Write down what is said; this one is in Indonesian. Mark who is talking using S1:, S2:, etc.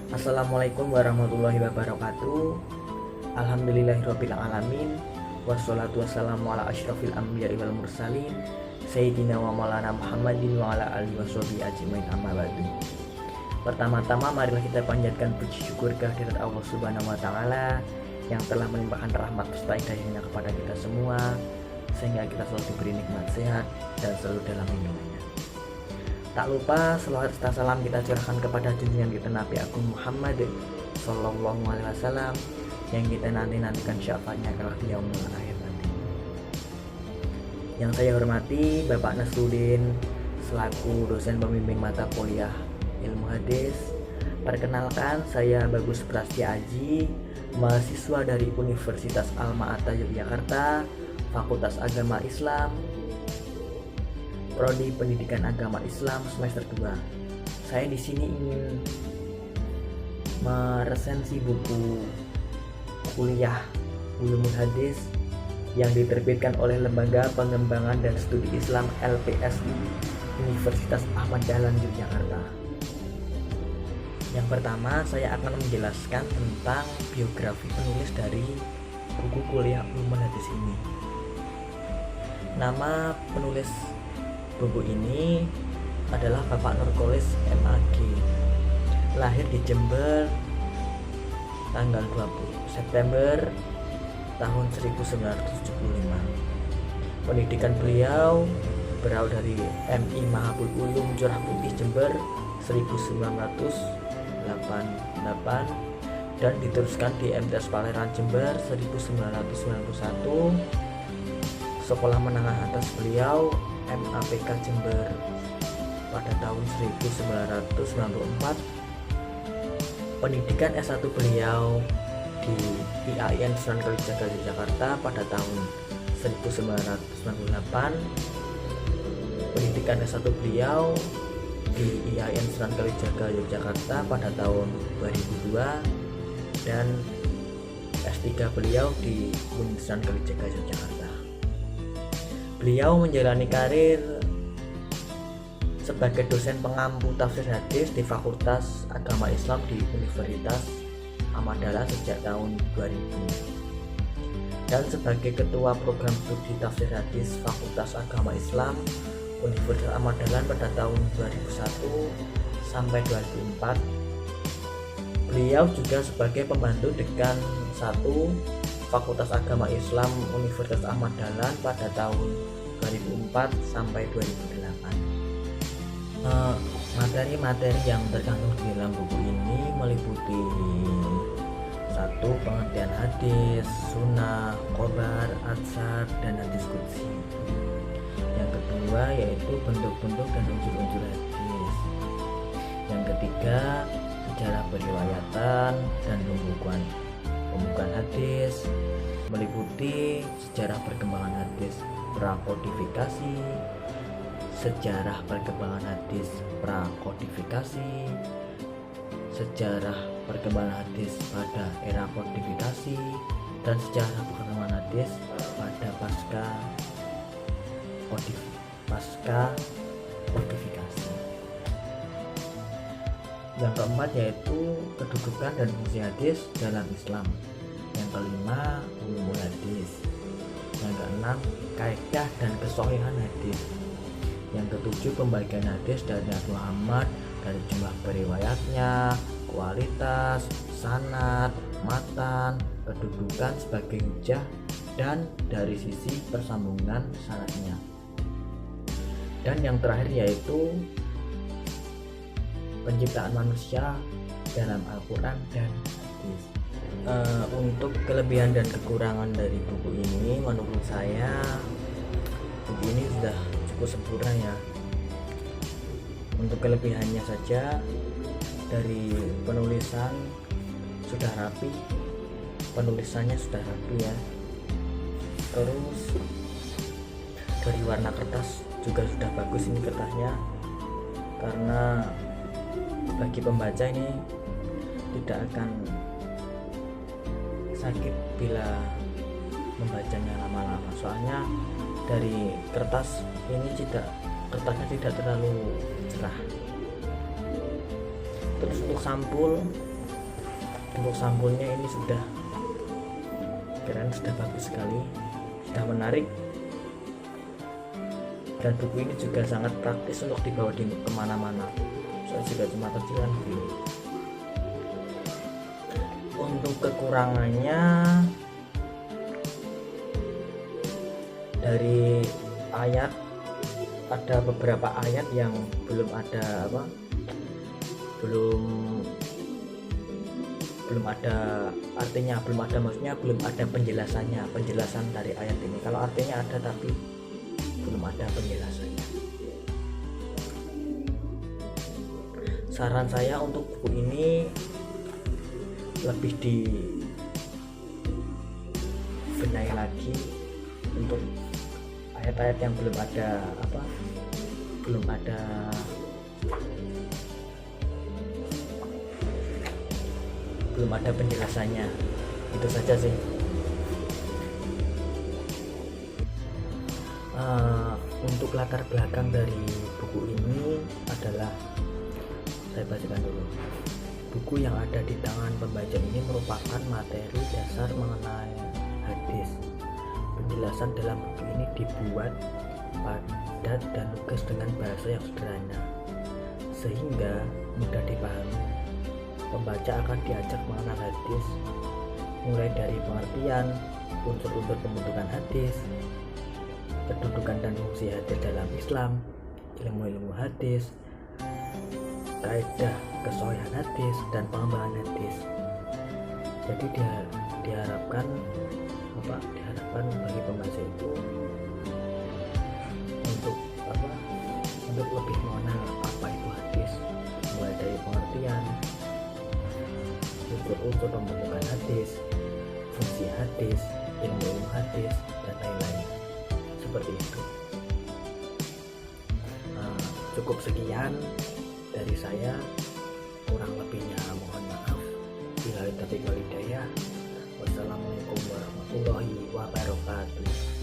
S1: Assalamualaikum warahmatullahi wabarakatuh. Alhamdulillahirabbil alamin. Wassalatu wassalamu ala asyrafil anbiya'i wal mursalin Sayyidina wa maulana Muhammadin wa ala alihi washabihi ajmain, amma ba'du. Pertama-tama marilah kita panjatkan puji syukur kehadirat Allah Subhanahu wa taala yang telah melimpahkan rahmat serta hidayahnya kepada kita semua sehingga kita selalu diberi nikmat sehat dan selalu dalam lindungannya. Tak lupa selawat serta salam kita curahkan kepada junjungan kita Nabi Agung Muhammad Sallallahu Alaihi Wasallam yang kita nantikan syafaatnya kelak di yaumul akhir nanti. Yang saya hormati Bapak Nasruddin selaku dosen pembimbing mata kuliah ilmu hadis. Perkenalkan, saya Bagus Prastya Aji, mahasiswa dari Universitas Alma-Ata Yogyakarta, Fakultas Agama Islam, Prodi Pendidikan Agama Islam semester 2. Saya di sini ingin meresensi buku kuliah Ulumul Hadis yang diterbitkan oleh Lembaga Pengembangan dan Studi Islam LPSI Universitas Ahmad Dahlan Yogyakarta. Yang pertama, saya akan menjelaskan tentang biografi penulis dari buku kuliah Ulumul Hadis ini. Nama penulis buku ini adalah Bapak Nurkolis MAG, lahir di Jember tanggal 20 September tahun 1975. Pendidikan beliau berawal dari MI Mahabul Ulum Curah Putih Jember 1988 dan diteruskan di MTS Paleran Jember 1991. Sekolah menengah atas beliau MAPK Jember pada tahun 1994. Pendidikan S1 beliau di IAIN Sunan Kalijaga Yogyakarta pada tahun 1998. Pendidikan S1 beliau di IAIN Sunan Kalijaga Yogyakarta pada tahun 2002 dan S3 beliau di Sunan Kalijaga Yogyakarta. Beliau menjalani karir sebagai dosen pengampu tafsir hadis di Fakultas Agama Islam di Universitas Ahmad Dahlan sejak tahun 2000 dan sebagai ketua program studi tafsir hadis Fakultas Agama Islam Universitas Ahmad Dahlan pada tahun 2001 sampai 2004. Beliau juga sebagai pembantu dekan 1 Fakultas Agama Islam Universitas Ahmad Dahlan pada tahun 2004 sampai 2008. Materi-materi yang terkandung di dalam buku ini meliputi 1. Pengertian hadis, sunnah, khobar, atsar, dan hadis qudsi. Yang kedua yaitu bentuk-bentuk dan unsur-unsur hadis. Yang ketiga, sejarah periwayatan dan pembukuan hadis, meliputi sejarah perkembangan hadis prakodifikasi, sejarah perkembangan hadis prakodifikasi, sejarah perkembangan hadis pada era kodifikasi, dan sejarah perkembangan hadis pada pasca kodifikasi. Yang keempat yaitu kedudukan dan fungsi hadis dalam Islam. Yang kelima, ulumul hadis. Yang keenam, kaidah dan kesohihan hadis. Yang ketujuh, pembagian hadis dari Nabi Muhammad dari jumlah periwayatnya, kualitas, sanad, matan, kedudukan sebagai hujah, dan dari sisi persambungan sanadnya. Dan yang terakhir yaitu penciptaan manusia dalam Al-Quran dan hadis. Untuk kelebihan dan kekurangan dari buku ini, menurut saya buku ini sudah cukup sempurna ya. Untuk kelebihannya saja, dari penulisan sudah rapi, penulisannya sudah rapi ya. Terus dari warna kertas juga sudah bagus ini kertasnya, karena bagi pembaca ini tidak akan sakit bila membacanya lama-lama, soalnya dari kertasnya tidak terlalu cerah. Terus untuk sampul Untuk sampulnya ini sudah keren, sudah bagus sekali, sudah menarik, dan buku ini juga sangat praktis untuk dibawa di kemana-mana. Saya juga cuma kecilan begini. Untuk kekurangannya, dari ayat, ada beberapa ayat yang belum ada belum ada artinya, maksudnya belum ada penjelasan dari ayat ini. Kalau artinya ada tapi belum ada penjelasannya. Saran saya untuk buku ini lebih dibenahi lagi untuk ayat-ayat yang belum ada penjelasannya. Itu saja sih. Untuk latar belakang dari buku ini adalah, saya bacakan dulu. Buku yang ada di tangan pembaca ini merupakan materi dasar mengenai hadis. Penjelasan dalam buku ini dibuat padat dan lugas dengan bahasa yang sederhana, sehingga mudah dipahami. Pembaca akan diajak mengenal hadis, mulai dari pengertian, unsur-unsur pembentukan hadis, kedudukan dan fungsi hadis dalam Islam, ilmu-ilmu hadis, kaidah kesohihan hadis, dan pengembangan hadis. Jadi diharapkan bagi pembaca itu untuk lebih mengenal apa itu hadis, mulai dari pengertian, unsur-unsur pembentukan hadis, fungsi hadis, ilmu hadis, dan lain-lain. Seperti itu. Cukup sekian dari saya, kurang lebihnya mohon maaf. Bila taufiq wal hidayah. Wassalamualaikum warahmatullahi wabarakatuh.